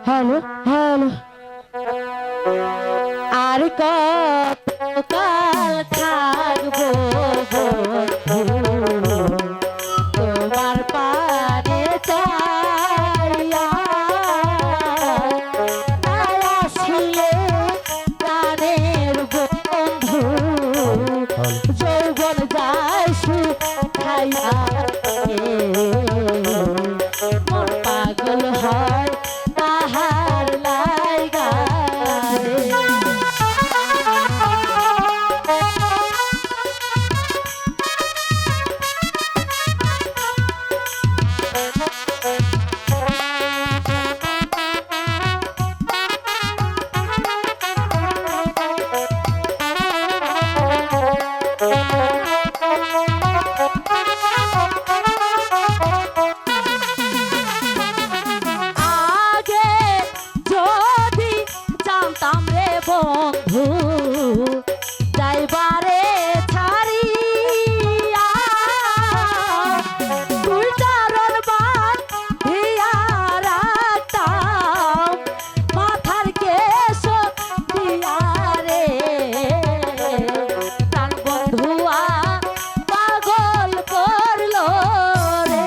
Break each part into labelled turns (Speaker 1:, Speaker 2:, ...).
Speaker 1: Hello hello আর কতকাল থাকবো বন্ধু তোমার পানে চাইয়া আসিলে প্রাণের বন্ধু যৌবন যায় শুকাইয়া মন পাগল হয় তাহার লাইগা বন্ধু যাইবারে ছাড়িয়া তুই চারণ বাঁধিয়া রাখতাম মাথার কেশ দিয়া রে প্রাণ বন্ধুয়া পাগল করলো রে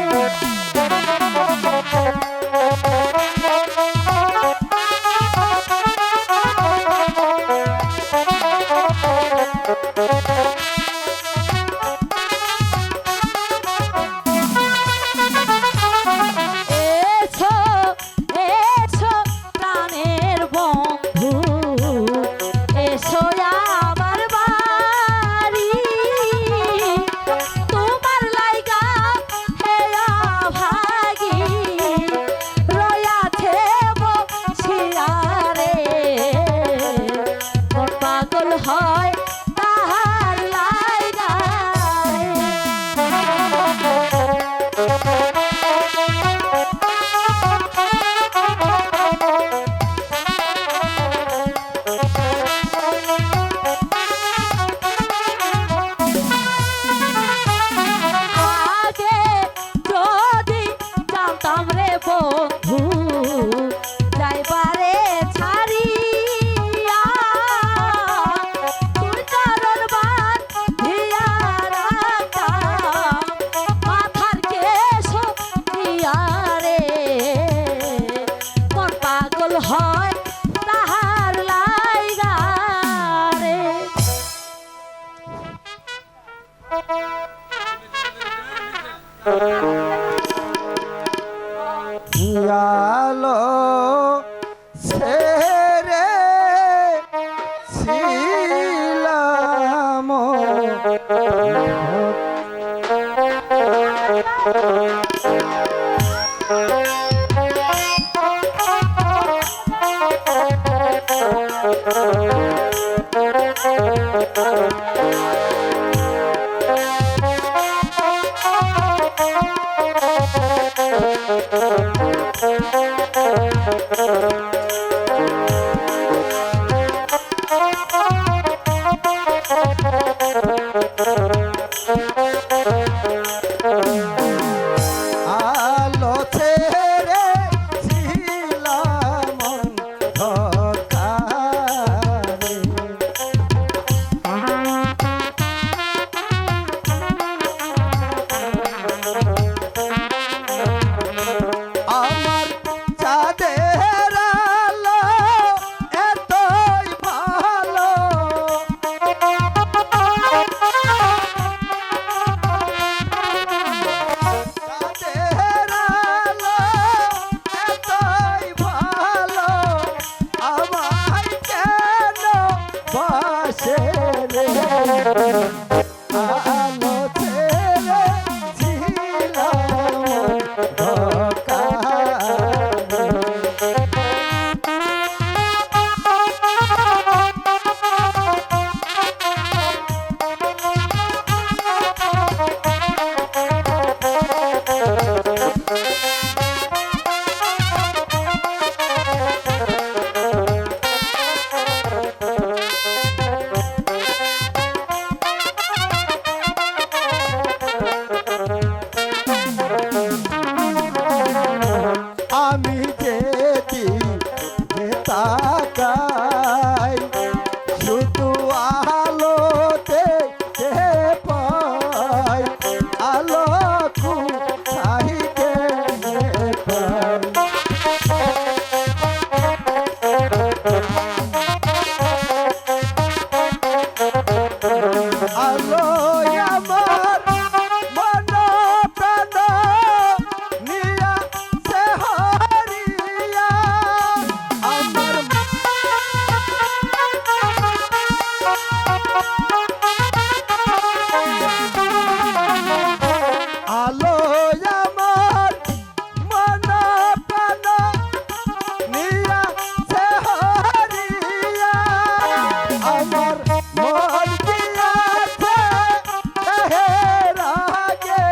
Speaker 1: হয় তাহার লাইগা আগে যদি জানতাম রে বন্ধু যাইবারে ছাড়িয়া মাথার কেশ দিয়া রে মন পাগল হয় তাহার লাইগা রে
Speaker 2: আলো ছেড়ে ছিলাম আলো ছেড়ে ছিলাম অন্ধকারে আমার আলো আমার মন প্রাণ নিয়া সে হরিয়া আমার আলো আমার মন প্রাণ নিয়া সে হরিয়া আমার মন দিয়াছে দেহের আগে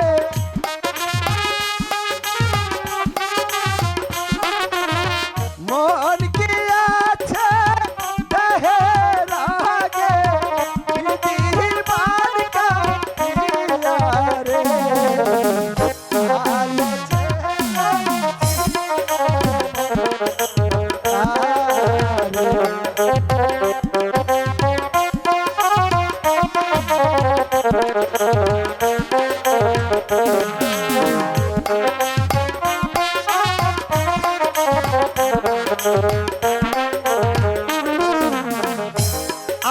Speaker 2: মন গিয়াছে দেহের আগে বিধির বালিকা রে আলো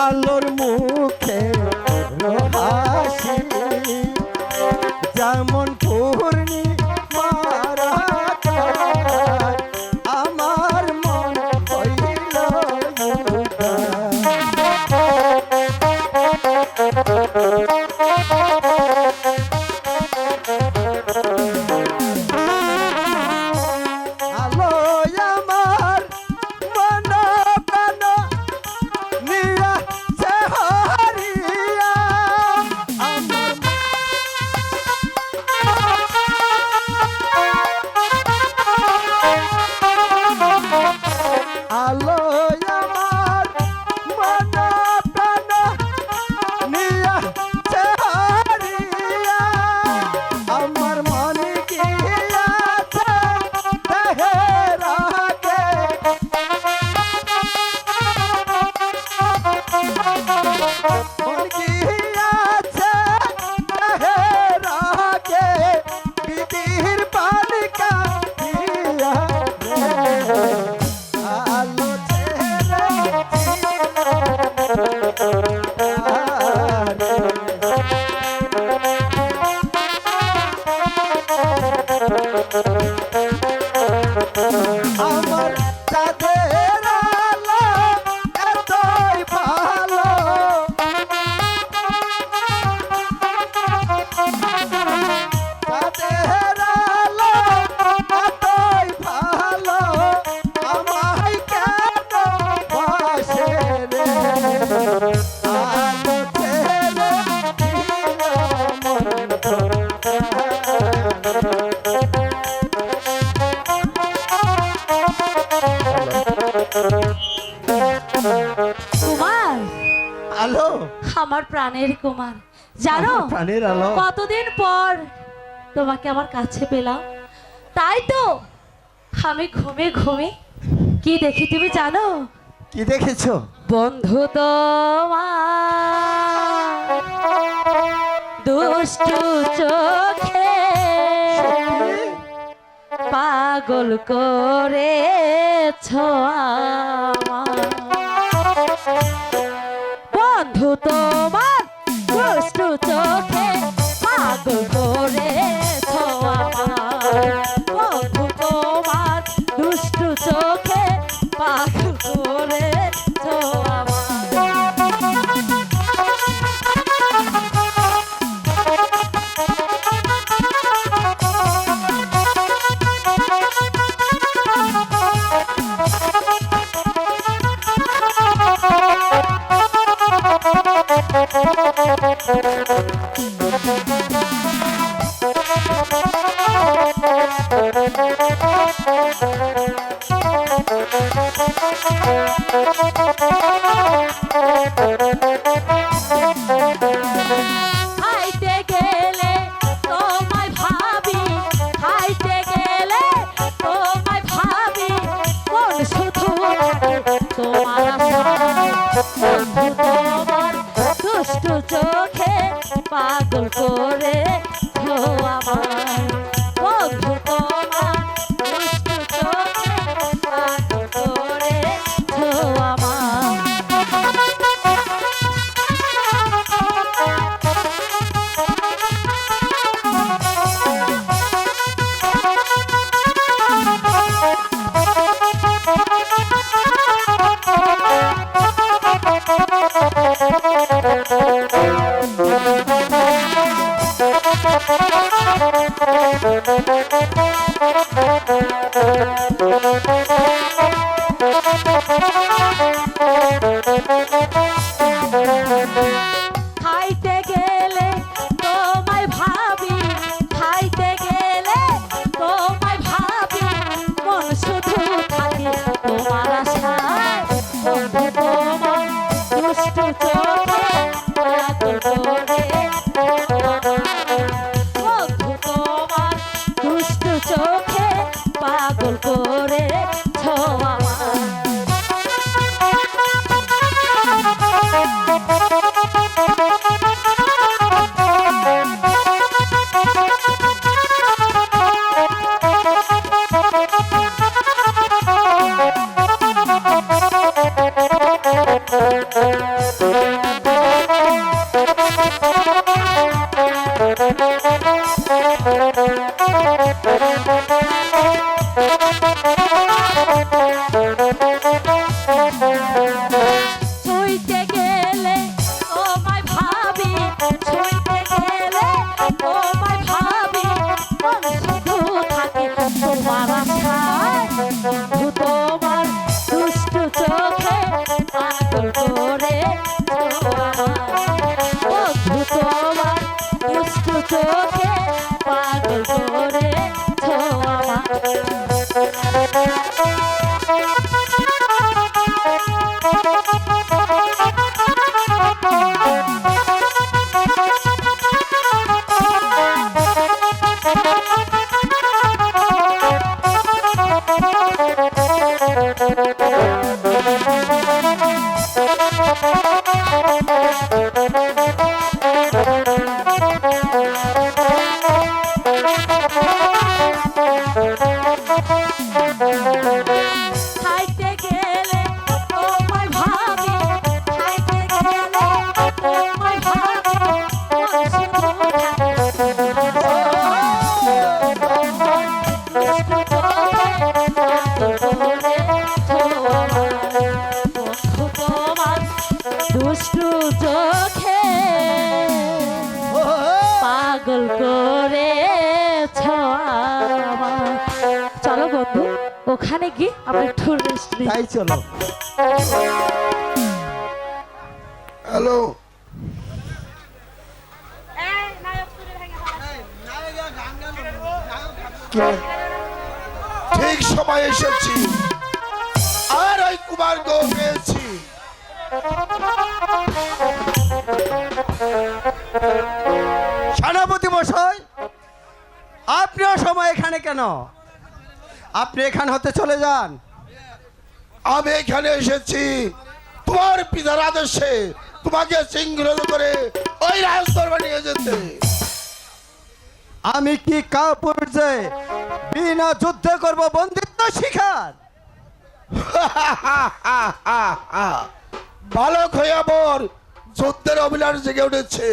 Speaker 2: আলোর মুখে হাসি যেমন পূর্ণি মারা আমার মন হইল আলো আমার মন প্রাণ নিয়া সে হরিয়া আমার আলো আমার মন প্রাণ নিয়া সে হরিয়া আমার মন গিয়াছে দেহের আগে মন গিয়াছে দেহের আগে বিধির বালিকা দিয়া আলো ছেড়ে আমার চাঁদের আলো এতই ভালো চাঁদের আলো এতই ভালো আমায় কেন বাসে রে আলো ছেড়ে দিল মন
Speaker 1: কুমার,
Speaker 2: আলো
Speaker 1: আমার প্রাণের কুমার, জানো
Speaker 2: আমার প্রাণের আলো
Speaker 1: কতদিন পর তোমাকে আমার কাছে পেলাম, তাই তো আমি ঘুমে ঘুমে কি দেখি তুমি জানো?
Speaker 2: কি দেখেছো?
Speaker 1: বন্ধু তোমার দুষ্টু চোখে পাগল করেছ আমায়। বন্ধু তোমার দুষ্টু চোখে পাগল করেছ আমায়। বন্ধু তোমার দুষ্টু চোখে পাগল করেছ আমায়। খাইতে গেলে তোমায় ভাবি, খাইতে গেলে তোমায় ভাবি, কোন শুধু তোমার আশায়। বন্ধু তোমার দুষ্টু চোখে পাগল করে আমায়। বন্ধু তোমার দুষ্টু খাইতে গেলে তোমায় ভাবি, খাইতে গেলে তোমায় ভাবি, মন শুধু থাকে তোমার আশায়। বন্ধু তোমার দুষ্টু চোখে পাগল করে বন্ধু তোমার দুষ্টু চোখে পাগল করে ছোঁয়া ছুঁইতে গেলে তোমায় ভাবি, ছুঁইতে গেলে তোমায় ভাবি, মন শুধু থাকে তোমার আশায়। বন্ধু তোমার দুষ্টু চোখে পাগল করে বন্ধু তোমার দুষ্টু চোখে পাগল করে ছোঁয়া খাইতে গেলে তোমায় ভাবি, খাইতে গেলে তোমায় ভাবি, মন শুধু থাকে দুষ্টু চোখে পাগল করে ছোঁয়া। বন্ধু তোমার দুষ্টু চোখে পাগল করে ছোঁয়া। চলো বন্ধু, ওখানে গিয়ে আমরা একটু রেস্ট নিই।
Speaker 2: তাই চলো।
Speaker 3: হ্যালো, ঠিক সময় এসেছি আর ওই কুমার গো পেয়েছি।
Speaker 2: সেনাপতি মশাই, আপনিও সময় এখানে কেন? আপনি এখান হতে চলে যান।
Speaker 3: আমি এখানে এসেছি তোমার পিতার আদেশে তোমাকে শৃঙ্খলিত করে ওই রাজদরবারে নিয়ে যেতে।
Speaker 2: আমি কি কাপুরুষে বিনা যুদ্ধে করব বন্দিত্ব শিকার?
Speaker 3: বালক হয়ে আমার যুদ্ধের অভিলাষ জেগে উঠেছে।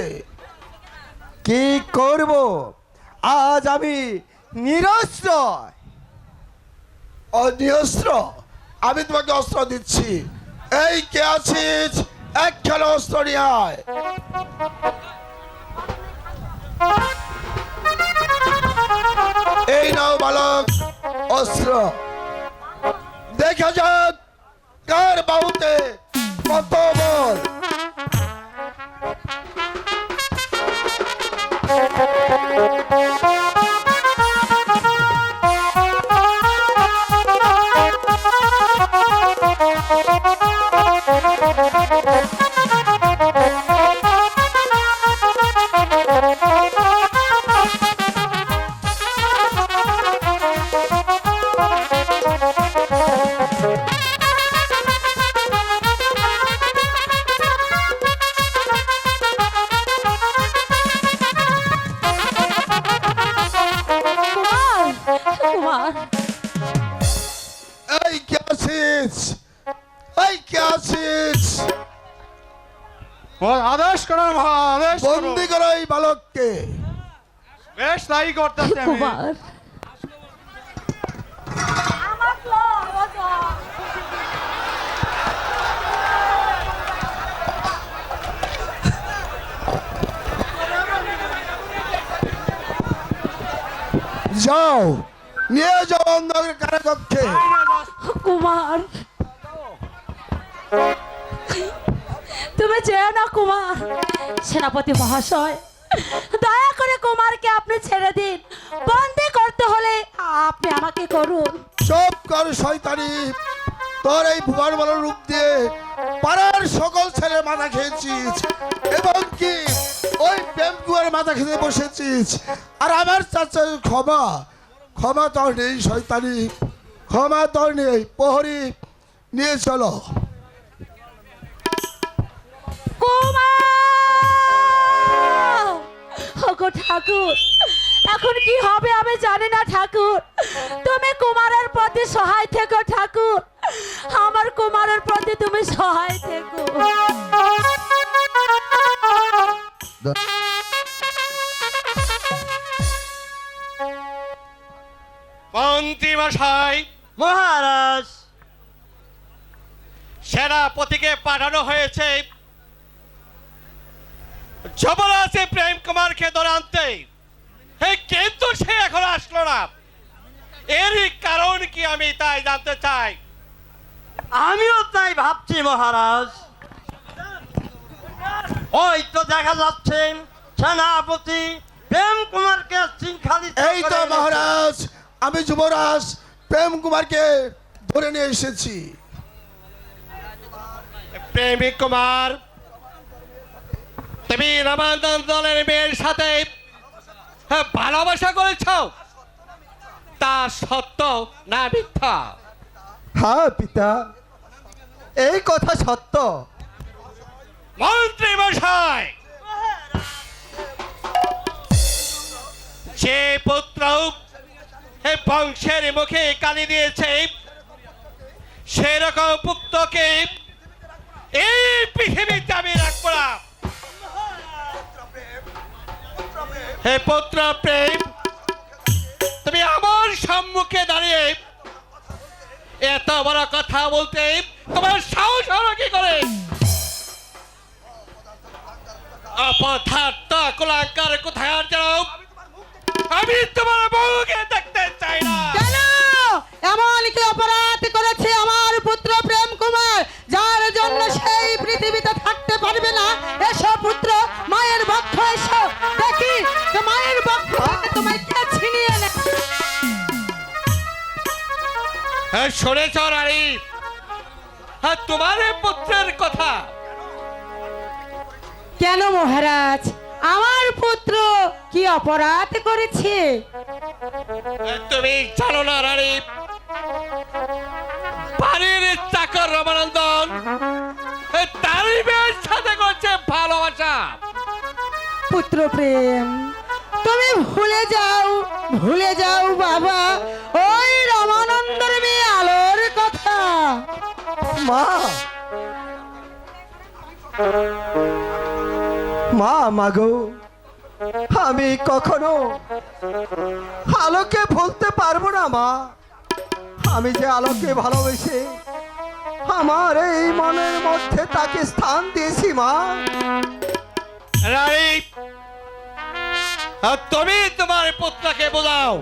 Speaker 2: কি করব? আজ আমি নিরস্ত্র।
Speaker 3: অনিয়স্ত্র? আমি তোমাকে অস্ত্র দিচ্ছি। এই কে আছিস? এক খেলা অস্ত্র নিয়ে আয়। এই নাও বালক অস্ত্র। দেখা যাক কার বাহুতে কত বল।
Speaker 1: কুমার,
Speaker 3: এই কে আছিস? এই কে আছিস?
Speaker 4: আদেশ করো মহা, আদেশ করো।
Speaker 3: বন্দি করো এই বালককে।
Speaker 4: বেশ তাই করতেছি আমি।
Speaker 1: কুমার
Speaker 3: যাও নিয়ে যাও অন্ধকার কারাকক্ষে।
Speaker 1: কুমার, তুমি যেও না কুমার। সেনাপতি মহাশয়, দয়া করে কুমারকে আপনি ছেড়ে দিন। বন্দি করতে হলে আপনি আমাকে করুন।
Speaker 3: চুপ কর শয়তানি। তোর এই ভুবন বলার রূপ দিয়ে পাড়ার সকল ছেলের মাথা খেয়েছিস, এবং কি ওই প্রেমকুয়ার মাথা খেতে বসেছিস। আর আমার চাচা ক্ষমা ক্ষমা তোর নেই শয়তানি, ক্ষমা তোর নেই। প্রহরী নিয়ে চলো।
Speaker 1: কুমার! ওগো ঠাকুর, এখন কি হবে আমি জানি না ঠাকুর। তুমি কুমারের প্রতি সহায় থেকো ঠাকুর, আমার কুমারের প্রতি তুমি সহায় থেকো।
Speaker 4: মন্ত্রী মশাই,
Speaker 2: মহারাজ,
Speaker 4: সেনাপতিকে পাঠানো হয়েছে যুবরাজ প্রেম কুমারকে ধরে আনতে, কিন্তু সে এখন আসলো না। এরই কারণ কি আমি তাই জানতে চাই।
Speaker 2: আমিও তাই ভাবছি মহারাজ। ওই তো দেখা যাচ্ছে সেনাপতি প্রেম কুমারকে শৃঙ্খলিত।
Speaker 3: এই তো মহারাজ, আমি যুবরাজ প্রেম কুমারকে ধরে নিয়ে এসেছি।
Speaker 4: প্রেমিক কুমার, তুমি রামানন্দ দলের মেয়ের সাথে ভালোবাসা করেছ, তা সত্য না মিথ্যা?
Speaker 2: হ্যাঁ পিতা, এই কথা সত্য।
Speaker 4: মন্ত্রী মশাই, যে পুত্র বংশের মুখে কালি দিয়েছে, সেরকম পুত্রকে এই পৃথিবীতে আমি রাখবো না। হে পুত্র প্রেম, তুমি আমার সম্মুখে দাঁড়িয়ে এত বড় কথা বলতে তোমার সাহস হলো কি করে? অপদার্থ কুলাঙ্কার কোথায় আর যাও, আমি তোমার বউকে দেখতে চাই না।
Speaker 5: কেন এমন কি অপরাধ করেছে আমার পুত্র প্রেম কুমার, যার জন্য সেই পৃথিবীতে থাকতে পারবে না? এসো পুত্র, মায়ের বক্ষ এসো, দেখি তো মায়ের বক্ষ থেকে তোমায় কে ছিনিয়ে এনে।
Speaker 4: হ্যাঁ, শুনেছ রানী? হ্যাঁ, তোমার এই পুত্রের কথা।
Speaker 5: কেন মহারাজ, আমার পুত্র কি অপরাধ করেছে?
Speaker 4: তুমি জানো না রানী, বাড়ির চাকর রমানন্দন তার মেয়ের সাথে করছে ভালোবাসা।
Speaker 5: পুত্র প্রেম, তুমি ভুলে যাও বাবা ওই রামানন্দের মেয়ে আলোর কথা।
Speaker 2: মা, মা মাগো, আমি কখনো আলোকে ভুলতে পারবো না মা। আমি যে আলোকে ভালোবেসে আমার এই মনের মধ্যে তাকে স্থান দিয়েছি মা।
Speaker 4: রানী, তুমি তোমার পুত্রকে বোঝাও,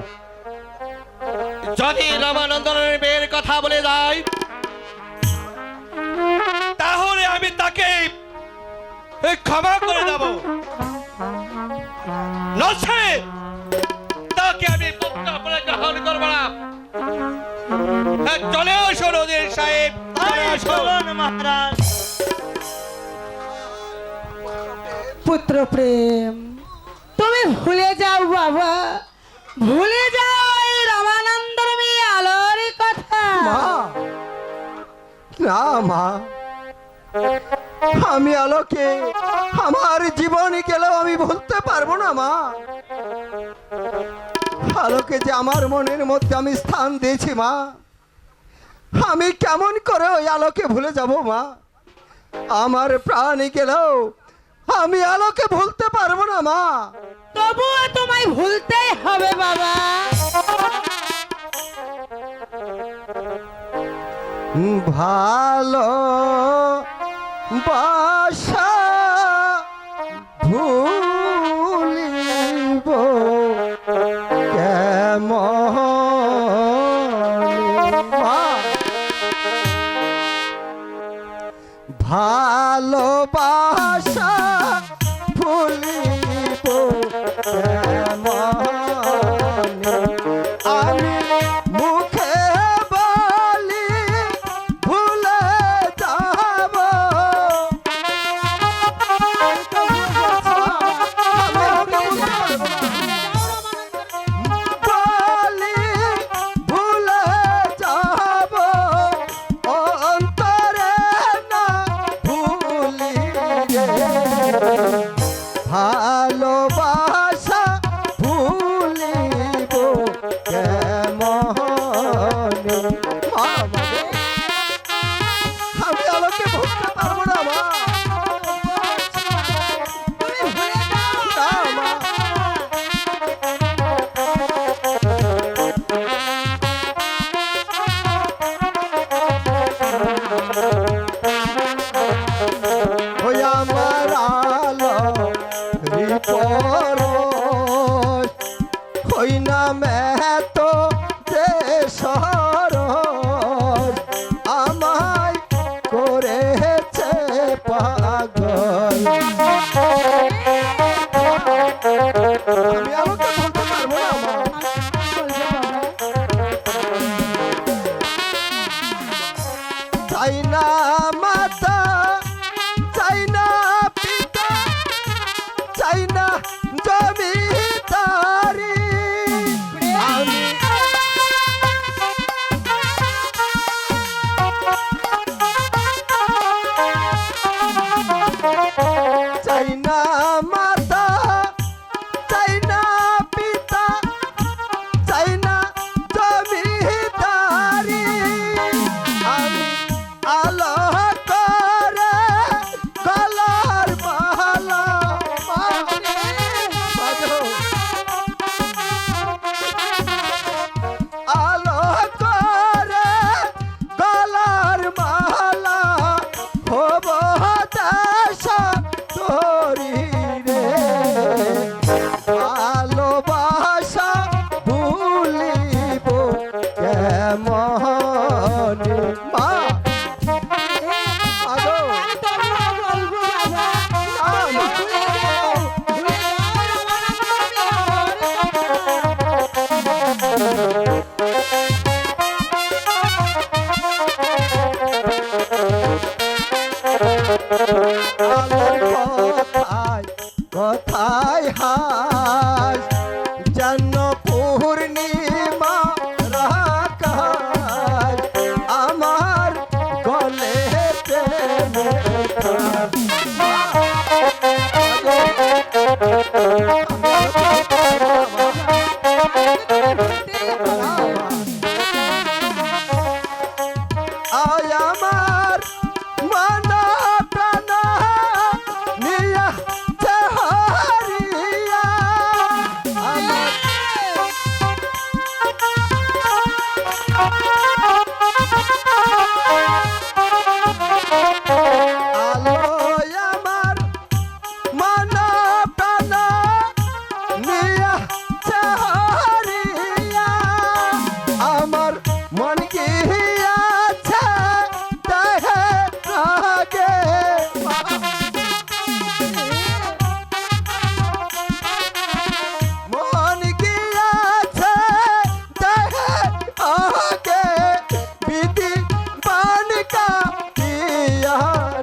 Speaker 4: যদি রামানন্দনের মেয়ের কথা বলে যায় তাহলে আমি তাকে ক্ষমা করে দেব, নচেৎ তাকে আমি পুত্র বলে গ্রহণ করবো না। চলে আসো নদীর সাহেব, চলে আসো।
Speaker 2: মহারাজ,
Speaker 5: পুত্র প্রেম, তুমি ভুলে যাও বাবা, ভুলে যাও এই রামানন্দর মেয়ে আলোর কথা।
Speaker 2: মা, না মা, আমি আলোকে আমার জীবনে গেলেও আমি ভুলতে পারবো না মা। আলোকে যে আমার মনের মধ্যে আমি স্থান দিয়েছি মা, আমি কেমন করে ওই আলোকে ভুলে যাব মা? আমার প্রাণ গেলেও আমি আলোকে ভুলতে পারবো না মা।
Speaker 5: তবুও তোমায় ভুলতেই হবে বাবা।
Speaker 2: ভালো বাসা ভুলিব কেমন ভালোবাসা ভুলিব কেমনে? আমি মুখে বলি ভুলে যাব, বলি ভুলে যাব, অন্তরে না ভুলি রে। ভালোবাসা ভুলিব কেমনে? মা, আমি আলোকে ভুলতে পারবো না মা।
Speaker 5: তুমি ভুলে যাও।
Speaker 2: না, মা। ওই আমার আলো রিপোর্ট হই না মেত দেশর আমায় করেছে পাগল। আমি আমাকে বলতে পারবো না মা। চাই না মাতা, চাই না পিতা, চাই না জমিদারি, আমি চাই না মাতা, চাই না পিতা, চাই না জমিদারি, আমি আলো করে গলার মালা। আলো করে গলার মালা হব দেশ তোরি রে। ভালোবাসা ভুলিব কেমনে? মা, আগো
Speaker 5: আমি তোমাকে বলবো বাবা,
Speaker 2: মা।
Speaker 5: ভুলে যাও, ভুলে যাও
Speaker 2: কথায় কথায় হাস যেন পূর্ণিমা রাখাস আমার গলে আয় আমার মন প্রাণ নিয়া হারিয়া আমার আলোয় আমার মন প্রাণ নিয়া হারিয়া আমার মন কি আছে দেহে রাগে। মন কি আছে দেহে আগে বিধি বানকা দিয়া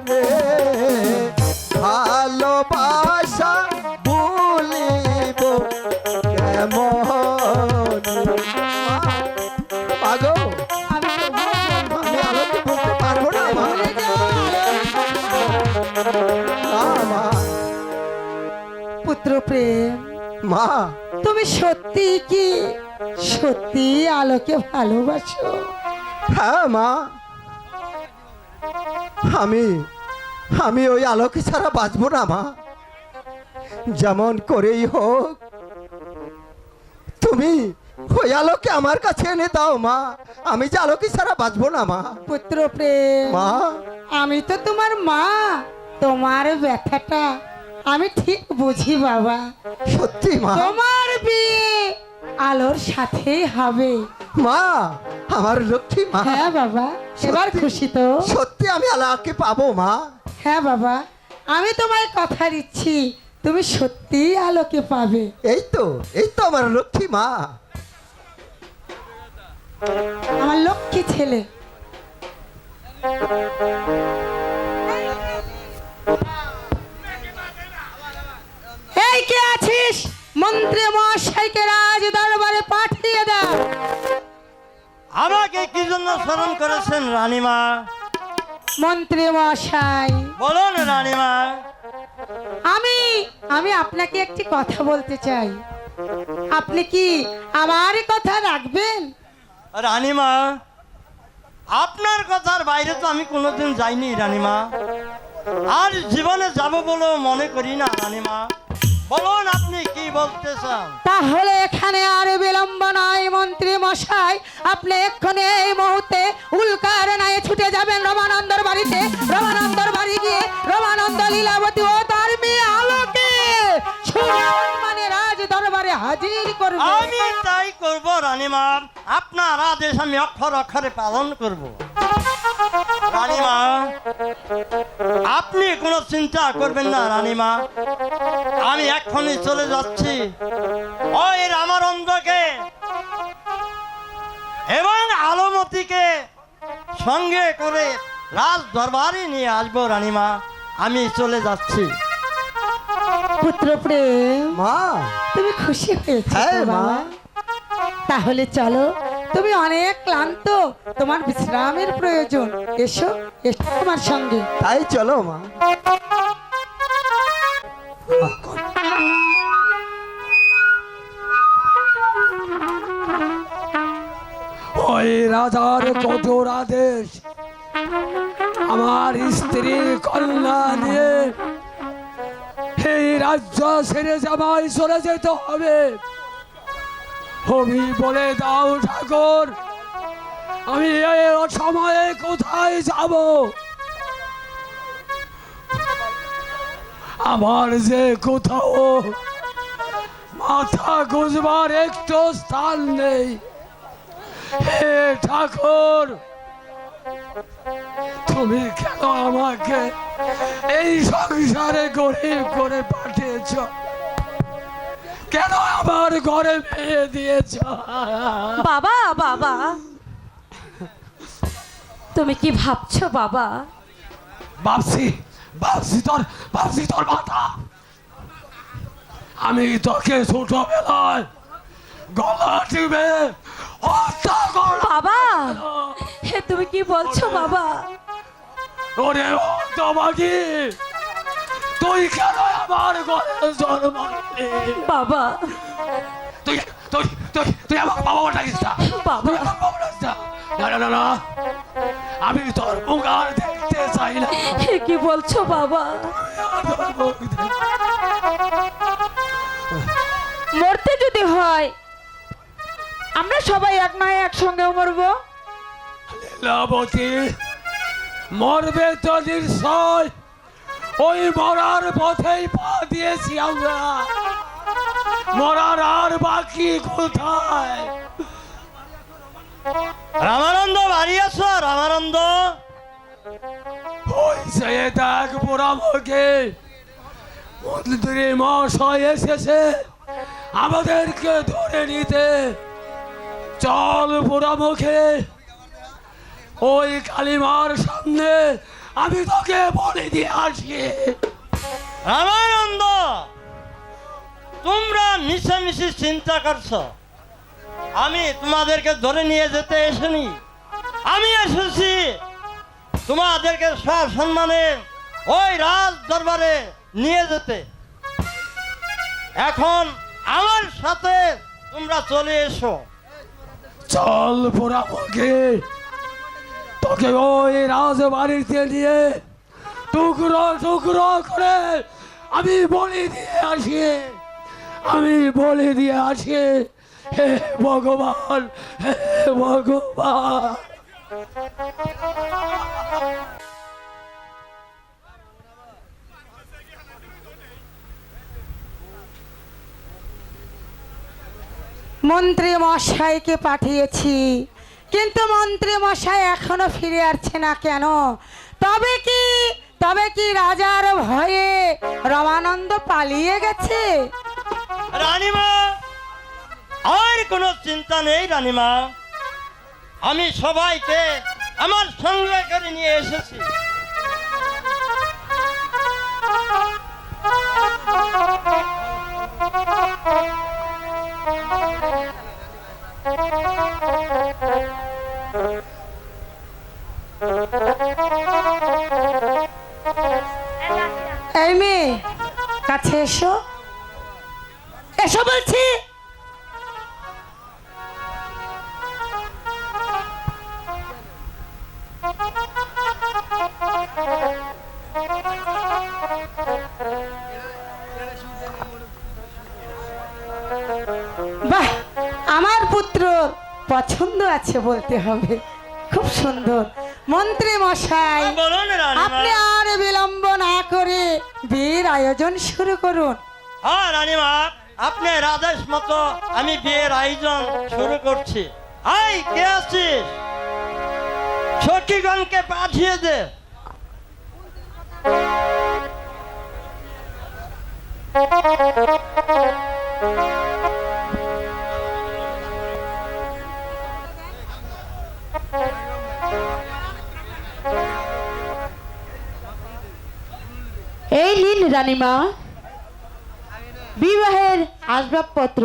Speaker 2: রে। ভালোবাসা ভুলিব কেমনে? পাগো
Speaker 5: আমি
Speaker 2: আমি আলোকে বলতে পারবো না মা। না, মা।
Speaker 5: পুত্র প্রেম,
Speaker 2: মা,
Speaker 5: তুমি সত্যি কি সত্যি আলোকে ভালোবাসো?
Speaker 2: হ্যাঁ মা, আমি আমি ওই আলোকে ছাড়া বাঁচবো না মা। যেমন করেই হোক তুমি ওই আলোকে আমার কাছে এনে দাও মা। আমি যে আলোকে ছাড়া বাঁচবো না মা।
Speaker 5: পুত্র প্রেম,
Speaker 2: মা,
Speaker 5: আমি তো তোমার মা, তোমার ব্যথাটা আমি ঠিক বুঝি বাবা।
Speaker 2: সত্যি মা।
Speaker 5: তোমার বিয়ে আলোর সাথেই হবে।
Speaker 2: মা, আমার লক্ষ্মী মা।
Speaker 5: হ্যাঁ বাবা, এবার
Speaker 2: সত্যি?
Speaker 5: খুশি তো?
Speaker 2: সত্যি আমি আলোকে পাবো মা?
Speaker 5: হ্যাঁ বাবা, আমি তোমায় কথা দিচ্ছি, তুমি সত্যিই আলোকে পাবে।
Speaker 2: এই তো আমার লক্ষ্মী মা।
Speaker 5: আমার লক্ষ্মী ছেলে। এই কে আছিস? মন্ত্রী মহাশয়কে রাজ দরবারে পাঠিয়ে দাও।
Speaker 6: আমাকে কি জন্য স্মরণ করেছেন রানীমা?
Speaker 5: মন্ত্রী মহাশয়,
Speaker 6: বলুন রানীমা।
Speaker 5: আমি আপনাকে একটি কথা বলতে চাই, আপনি কি আমার কথা রাখবেন?
Speaker 6: রানীমা, আপনার কথার বাইরে তো আমি কোনোদিন যাইনি রানীমা, আর জীবনে যাব বলেও মনে করি না রানীমা। বলুন আপনি কি বলতে চান?
Speaker 5: তাহলে এখানে আর বিলম্ব নয় মন্ত্রী মশাই, আপনি এক্ষুনি এই মুহূর্তে উল্কার নায়ে ছুটে যাবেন রমানন্দর বাড়িতে। রমানন্দর বাড়ি গিয়ে রমানন্দ লীলাবতী ও তার মেয়ে আলোকে মানে রাজ দরবারে হাজির করবেন।
Speaker 6: আমি তাই করব রানীমা, আপনার আদেশ আমি অক্ষর অক্ষরে পালন করব। রানীমা, আপনি কোনো চিন্তা করবেন না রানীমা, আমি এক্ষুনি চলে যাচ্ছি ওই রামানন্দকে এবং আলোমতিকে সঙ্গে করে রাজ দরবারে নিয়ে আসবো রানীমা, আমি চলে যাচ্ছি।
Speaker 5: পুত্র প্রেম,
Speaker 2: মা,
Speaker 5: তুমি খুশি হয়েছো
Speaker 2: হ্যাঁ,
Speaker 5: তো
Speaker 2: মা।
Speaker 5: বাবা? তাহলে চলো, তুমি অনেক ক্লান্ত, তোমার বিশ্রামের প্রয়োজন। এসো এসো তোমার সঙ্গে।
Speaker 2: তাই চলো মা।
Speaker 7: ওই রাজার কঠোর আদেশ, আমার স্ত্রী কন্যা নিয়ে এই রাজ্য ছেড়ে যাবাই চলে যেতে হবে। তুমি বলে দাও ঠাকুর, আমি এই অসময়ে কোথায় যাব? আমার যে কোথাও মাথা গুজবার একটু স্থান নেই। হে ঠাকুর, তুমি কেন আমাকে এই সংসারে গরিব করে পাঠিয়েছ? কেন আমার ঘরে মেয়ে দিয়েছ?
Speaker 1: বাবা বাবা, তুমি কি ভাবছো বাবা?
Speaker 7: ভাবছি তোর মাথা। আমি তোকে ছোটবেলায় গলা টিপে হত্যা করলাম।
Speaker 1: বাবা, হে তুমি কি বলছো বাবা?
Speaker 7: ওরে তোমাকে, তুই কেন আমার ঘরে জন্ম নিলি?
Speaker 1: বাবা
Speaker 7: তুই তুই তুই তুই আমার বাবা ডাকিস না।
Speaker 1: বাবা।
Speaker 7: তুই আমার বাবা ডাকিস না। না না না না, আমি তোর মুখ আর দেখতে চাই না।
Speaker 1: হে কি বলছো বাবা?
Speaker 7: তোর মুখ দেখতে-
Speaker 1: মরতে যদি হয় আমরা সবাই এক নয় একসঙ্গে মরবো।
Speaker 7: লীলাবতী, মরবে তো নিশ্চয়, ওই মরার পথেই পা দিয়েছি আমরা। মরার আর বাকি কোথায়?
Speaker 6: রামানন্দ বাড়ি আছো? রামানন্দ,
Speaker 7: ওই যে দেখ পোড়ামুখে মন্ত্রী মশাই এসেছে আমাদেরকে ধরে নিতে। চল পোড়ামুখে, ওই কালিমার সামনে আমি তোকে বলে দিয়ে আসি।
Speaker 6: রামানন্দ, তোমরা মিশামিশি চিন্তা করছো, আমি তোমাদেরকে ধরে নিয়ে যেতে এসেনি। আমি এসেছি তোমাদেরকে সসম্মানে ওই রাজ দরবারে নিয়ে যেতে। এখন আমার সাথে তোমরা চলে এসো।
Speaker 7: চল পোড়ামুখে, তোকে ওই রাজবাড়িতে নিয়ে টুকরো টুকরো করে আমি বলি দিয়ে আসি। হে ভগবান, হে ভগবান।
Speaker 5: মন্ত্রী মশাইকে পাঠিয়েছি, কিন্তু মন্ত্রী মশাই এখনো ফিরে আসছে না কেন? তবে কি তবে কি রাজার ভয়ে রমানন্দ পালিয়ে গেছে?
Speaker 6: রানীমা, আর কোনো চিন্তা নেই রানীমা। আমি সবাইকে আমার সঙ্গে করে নিয়ে এসেছি।
Speaker 5: এই মেয়ে, কাছে এসো, এসো বলছি। বাহ, আমার পুত্র পছন্দ আছে বলতে হবে, খুব সুন্দর। মন্ত্রী মশাই,
Speaker 6: বলুন রানীমা।
Speaker 5: আপনি আর বিলম্ব না করে বিয়ের আয়োজন শুরু করুন।
Speaker 6: হ্যাঁ রানীমা, আপনার আদেশ মতো আমি বিয়ের আয়োজন শুরু করছি। আই, কে আছিস? সখীগণকে পাঠিয়ে দে।
Speaker 1: এই নিন রানীমা বিবাহের আসবাবপত্র।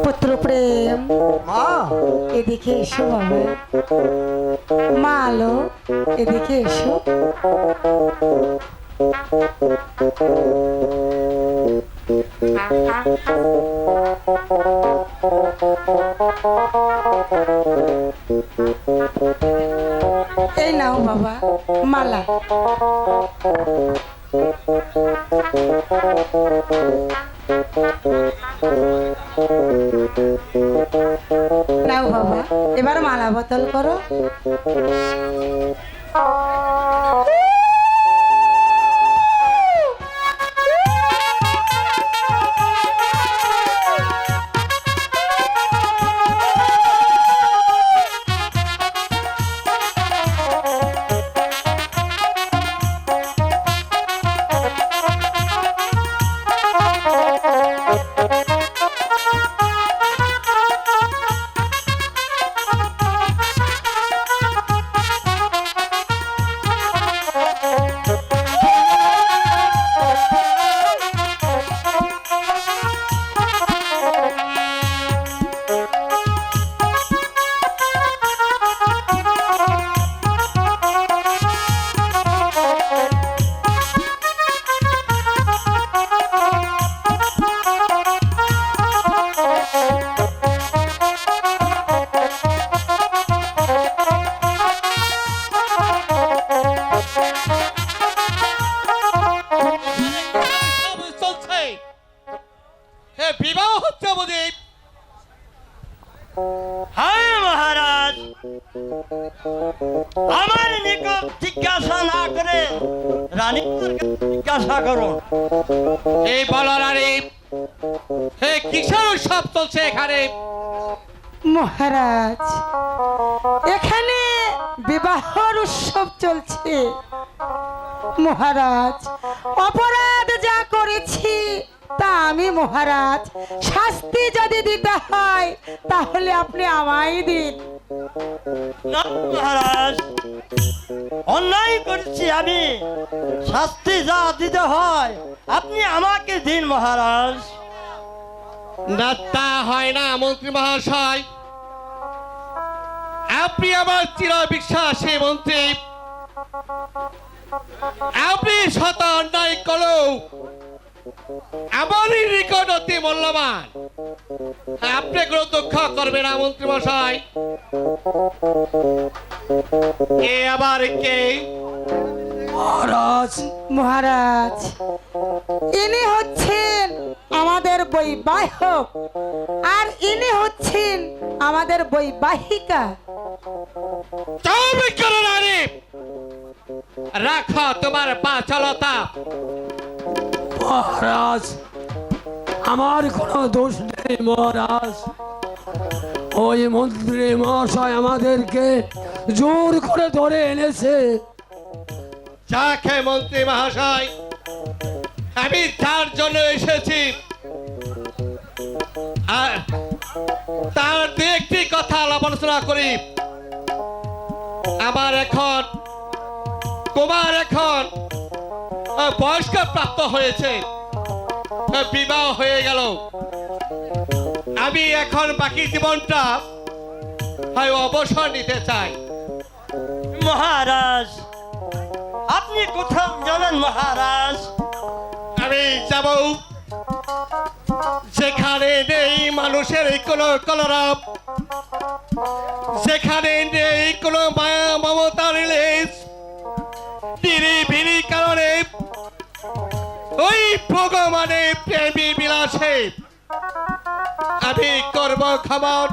Speaker 5: পুত্র প্রেম,
Speaker 2: মা,
Speaker 5: এদিকে এসো বাবা। মা আলো, এদিকে এসো। এই নাও বাবা মালা। নাও বাবা, এবার মালা বদল করো।
Speaker 4: চলছে, হে বিবাহ হচ্ছে বুঝি?
Speaker 6: হ্যাঁ মহারাজ, আমার নিকট জিজ্ঞাসা না করে রানীর জিজ্ঞাসা করুন।
Speaker 4: এই বলো রানী, হে কিসের উৎসব চলছে এখানে?
Speaker 5: মহারাজ, এখানে বিবাহর উৎসব চলছে। মহারাজ, অপরাধ যা করেছি তা আমি মহারাজ, শাস্তি যদি দিতে হয় তাহলে আপনি আমায় দিন।
Speaker 6: না মহারাজ, অন্যায় করছি আমি, শাস্তি যা দিতে হয় আপনি আমাকে দিন মহারাজ।
Speaker 4: না, তা হয় না মন্ত্রী মহাশয়। আপনি আমার চির বিশ্বাসী মন্ত্রী, আপনি শত অন্যায় করলেও আমারই নিকট অতি মূল্যবান। আপনি কোনো দুঃখ করবে না মন্ত্রী মশাই। এ আবার কে?
Speaker 7: মহারাজ,
Speaker 5: মহারাজ, ইনি হচ্ছেন আমাদের বৈবাহিক, আর ইনি হচ্ছেন আমাদের বৈবাহিকা।
Speaker 4: তুমি করো নারী, রাখো তোমার বাচলতা।
Speaker 7: মহারাজ, আমার কোনো দোষ নেই মহারাজ। ওই মন্ত্রী মহাশয় আমাদেরকে জোর করে ধরে এনেছে।
Speaker 4: যাকে মন্ত্রী মহাশয়, আমি তার জন্য এসেছি, আর তার দু একটি কথা আলোচনা করি। আমার এখন কুমার এখন বয়স্ক প্রাপ্ত হয়েছে, বিবাহ হয়ে গেল। আমি এখন বাকি জীবনটা অবসর নিতে চাই।
Speaker 6: মহারাজ, আপনি কোথাও যাবেন মহারাজ?
Speaker 4: আমি যাব যেখানে নেই মানুষের কোনো কলরব, যেখানে নেই কোনো মায়া মমতার লেজ, নিরিবিলি কারণে ওই ভগবানের প্রেমী বিলাসে আমি করব খবর।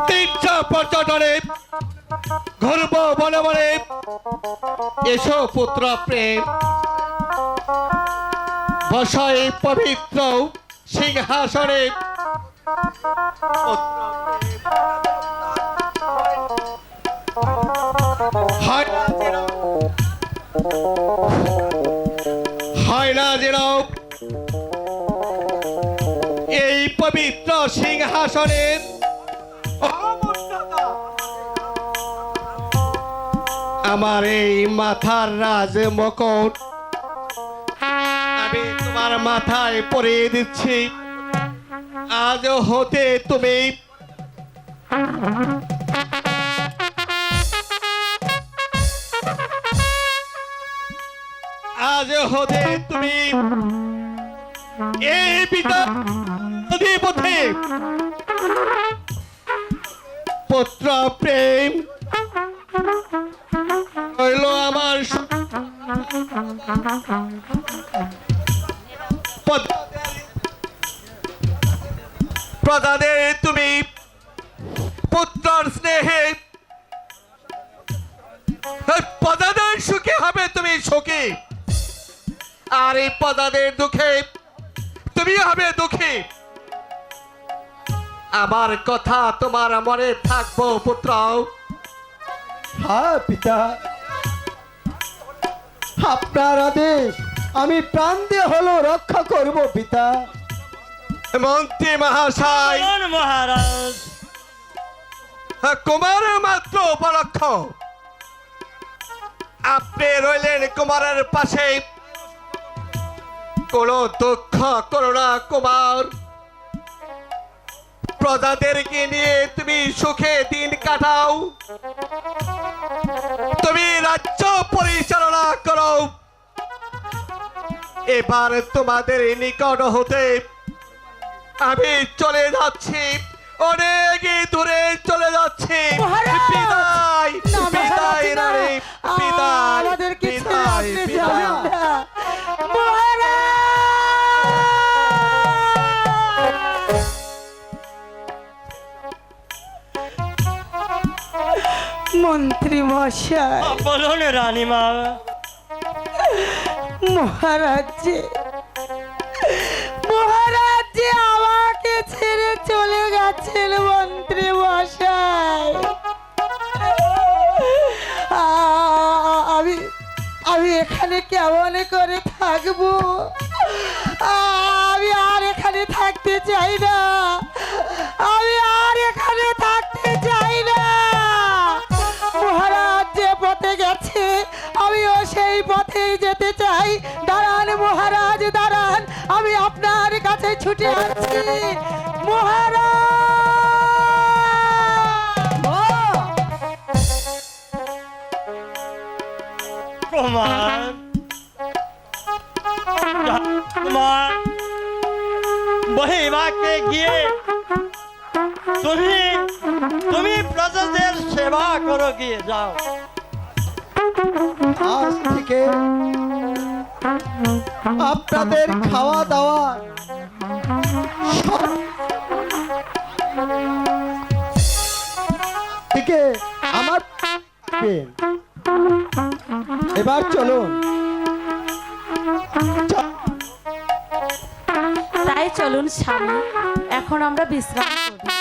Speaker 4: তীর্থ পর্যটনে ঘুরব বনে বনে, এসো পুত্র প্রেম, বসাই পবিত্র সিংহাসনে। হয় না যেন এই পবিত্র সিংহাসনের আমার এই মাথার রাজ মুকুট আমি তোমার মাথায় পরিয়ে দিচ্ছি। আজ হতে তুমি এই বিদ্যাপথে পুত্র প্রেম হইল আমার প্রদাদের তুমি পুত্রর স্নেহে, প্রদাদের সুখে হবে তুমি সুখী, আর এই প্রদাদের দুঃখে তুমি হবে দুঃখী। আমার কথা তোমার মনে থাকবো পুত্র।
Speaker 2: হ্যাঁ পিতা, আপনার আদেশ আমি প্রাণ দিয়ে হলো রক্ষা করব পিতা।
Speaker 4: মন্ত্রী মহাশয়,
Speaker 6: বলুন মহারাজ।
Speaker 4: কুমারের মাত্র উপলক্ষ, আপনি রইলেন কুমারের পাশে, কোন দুঃখ করো না কুমার। প্রজাদেরকে নিয়ে তুমি সুখে দিন কাটাও, তুমি রাজ্য পরিচালনা করো। এবার তোমাদের নিকট হতে আমি চলে যাচ্ছি, অনেক দূরে চলে যাচ্ছি।
Speaker 5: মহারাজ!
Speaker 4: বিদায়,
Speaker 5: না,
Speaker 4: বিদায়
Speaker 5: মহারাজ, না।
Speaker 4: রানী, বিদায়,
Speaker 5: আমাদেরকে ছেড়ে
Speaker 4: বিদায়,
Speaker 5: আসতে
Speaker 4: বিদায়।
Speaker 5: যাবেন না। মহারাজ! মন্ত্রী মশাই,
Speaker 6: বলুন রানীমা।
Speaker 5: মহারাজ মহারাজ আমাকে ছেড়ে চলে গেছেন মন্ত্রী মশাই। আমি আমি এখানে কেমন করে থাকবো? আমি আর এখানে থাকতে চাই না, আমি আর এখানে থাকতে চাই না। মহারাজ যে পথে গেছে আমিও সেই পথেই যেতে চাই। দাঁড়ান মহারাজ, দাঁড়ান, আমি আপনার কাছে ছুটে আসছি।
Speaker 6: কুমার, কুমার, বহিমাকে গিয়ে তুমি তুমি প্রজাদের সেবা করো, গিয়ে যাও।
Speaker 2: আজ থেকে আপনাদের খাওয়া দাওয়া থেকে আমার পেন। এবার চলুন।
Speaker 1: তাই তাই চলুন স্বামী এখন আমরা বিশ্রাম করি।